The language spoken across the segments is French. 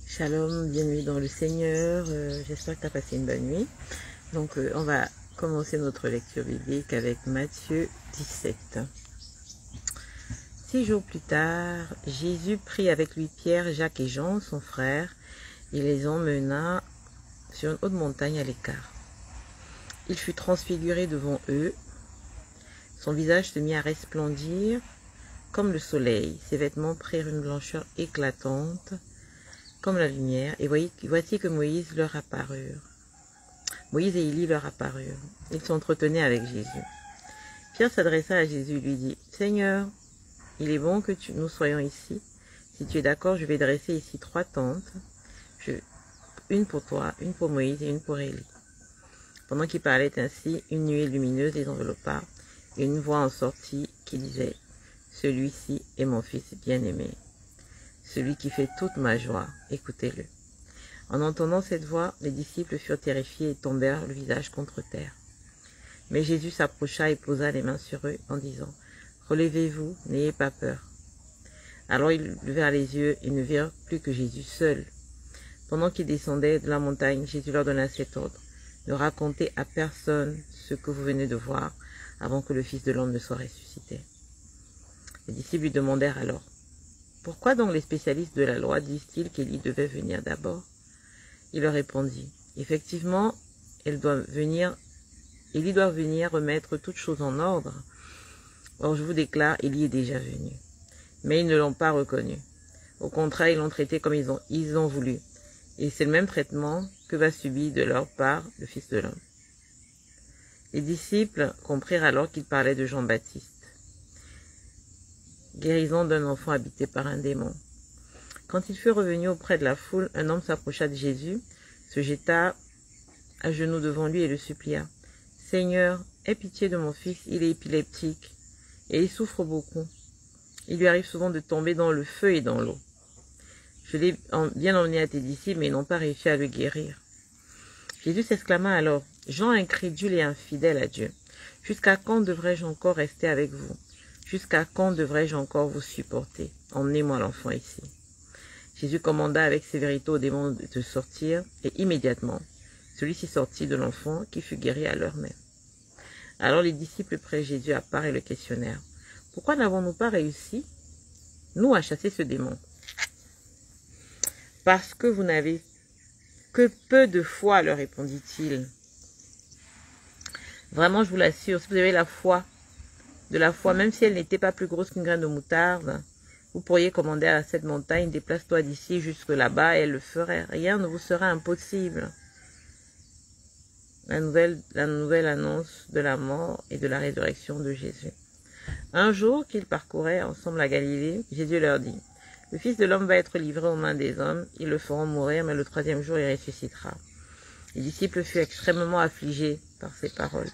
Shalom, bienvenue dans le Seigneur. J'espère que tu as passé une bonne nuit. Donc, on va commencer notre lecture biblique avec Matthieu 17. 6 jours plus tard, Jésus prit avec lui Pierre, Jacques et Jean, son frère, et les emmena sur une haute montagne à l'écart. Il fut transfiguré devant eux. Son visage se mit à resplendir comme le soleil. Ses vêtements prirent une blancheur éclatante comme la lumière, et voici que Moïse leur apparurent. Moïse et Élie leur apparurent. Ils s'entretenaient avec Jésus. Pierre s'adressa à Jésus et lui dit, « Seigneur, il est bon que nous soyons ici. Si tu es d'accord, je vais dresser ici 3 tentes, une pour toi, une pour Moïse et une pour Élie. » Pendant qu'il parlait ainsi, une nuée lumineuse les enveloppa, et une voix en sortit qui disait, « Celui-ci est mon fils bien-aimé. Celui qui fait toute ma joie, écoutez-le. » En entendant cette voix, les disciples furent terrifiés et tombèrent le visage contre terre. Mais Jésus s'approcha et posa les mains sur eux en disant, « Relevez-vous, n'ayez pas peur. » Alors ils levèrent les yeux et ne virent plus que Jésus seul. Pendant qu'ils descendaient de la montagne, Jésus leur donna cet ordre, « Ne racontez à personne ce que vous venez de voir avant que le Fils de l'homme ne soit ressuscité. » Les disciples lui demandèrent alors, « Pourquoi donc les spécialistes de la loi disent-ils qu'Élie devait venir d'abord ?» Il leur répondit, « Effectivement, Élie doit venir remettre toutes choses en ordre. Or, je vous déclare, Élie est déjà venu. » Mais ils ne l'ont pas reconnu. Au contraire, ils l'ont traité comme ils ont voulu. Et c'est le même traitement que va subir de leur part le Fils de l'homme. Les disciples comprirent alors qu'il parlait de Jean-Baptiste, guérison d'un enfant habité par un démon. Quand il fut revenu auprès de la foule, un homme s'approcha de Jésus, se jeta à genoux devant lui et le supplia. « Seigneur, aie pitié de mon fils, il est épileptique et il souffre beaucoup. Il lui arrive souvent de tomber dans le feu et dans l'eau. Je l'ai bien emmené à tes disciples, mais ils n'ont pas réussi à le guérir. » Jésus s'exclama alors, « Gens incrédules et infidèles à Dieu, jusqu'à quand devrais-je encore rester avec vous? Jusqu'à quand devrais-je encore vous supporter? Emmenez-moi l'enfant ici. » Jésus commanda avec sévérité au démon de sortir, et immédiatement, celui-ci sortit de l'enfant qui fut guéri à l'heure même. Alors les disciples prirent Jésus à part et le questionnèrent. « Pourquoi n'avons-nous pas réussi, nous, à chasser ce démon? » « Parce que vous n'avez que peu de foi, leur répondit-il. Vraiment, je vous l'assure, si vous avez de la foi, même si elle n'était pas plus grosse qu'une graine de moutarde, vous pourriez commander à cette montagne, déplace-toi d'ici jusque là-bas, et elle le ferait. Rien ne vous sera impossible. La nouvelle annonce de la mort et de la résurrection de Jésus. Un jour qu'ils parcouraient ensemble la Galilée, Jésus leur dit, « Le Fils de l'homme va être livré aux mains des hommes, ils le feront mourir, mais le 3e jour il ressuscitera. » Les disciples furent extrêmement affligés par ces paroles.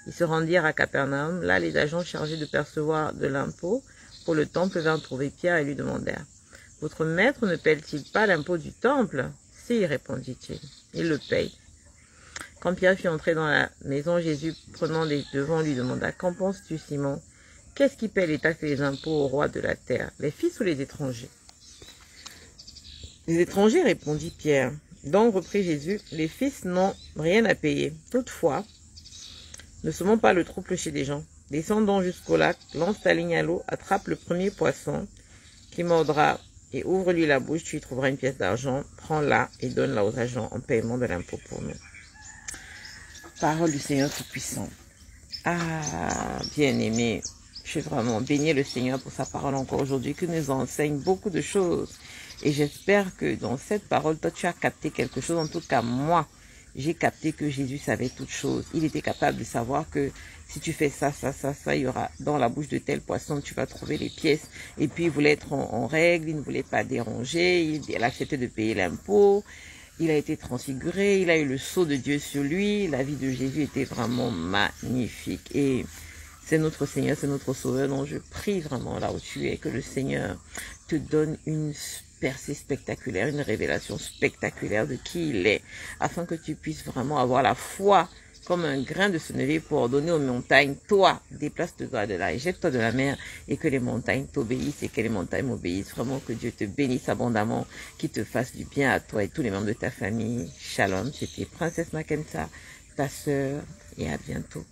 Ils se rendirent à Capernaum. Là, les agents chargés de percevoir de l'impôt pour le temple vinrent trouver Pierre et lui demandèrent, « Votre maître ne paie-t-il pas l'impôt du temple? » « Si, répondit-il, il le paye. » Quand Pierre fut entré dans la maison, Jésus, prenant les devants, lui demanda, « Qu'en penses-tu, Simon? Qu'est-ce qui paie les taxes et les impôts au roi de la terre, les fils ou les étrangers? » « Les étrangers, répondit Pierre. Donc, reprit Jésus, les fils n'ont rien à payer. Toutefois, ne semons pas le trouble chez les gens. Descends donc jusqu'au lac, lance ta ligne à l'eau, attrape le premier poisson qui mordra et ouvre-lui la bouche, tu y trouveras une pièce d'argent, prends-la et donne-la aux agents en paiement de l'impôt pour nous. » Parole du Seigneur Tout-Puissant. Ah, bien-aimé, je suis vraiment béni le Seigneur pour sa parole encore aujourd'hui, qui nous enseigne beaucoup de choses. Et j'espère que dans cette parole, toi, tu as capté quelque chose. En tout cas, moi, j'ai capté que Jésus savait toutes choses. Il était capable de savoir que si tu fais ça, il y aura dans la bouche de tel poisson, tu vas trouver les pièces. Et puis, il voulait être en règle, il ne voulait pas déranger, il acceptait de payer l'impôt. Il a été transfiguré, il a eu le sceau de Dieu sur lui. La vie de Jésus était vraiment magnifique. Et c'est notre Seigneur, c'est notre Sauveur, dont je prie vraiment là où tu es, que le Seigneur te donne une percée spectaculaire, une révélation spectaculaire de qui il est, afin que tu puisses vraiment avoir la foi comme un grain de sénévé pour ordonner aux montagnes, toi, déplace-toi de là et jette-toi de la mer et que les montagnes t'obéissent et que les montagnes m'obéissent. Vraiment que Dieu te bénisse abondamment, qu'il te fasse du bien à toi et tous les membres de ta famille. Shalom, c'était Princesse Makemsa, ta sœur, et à bientôt.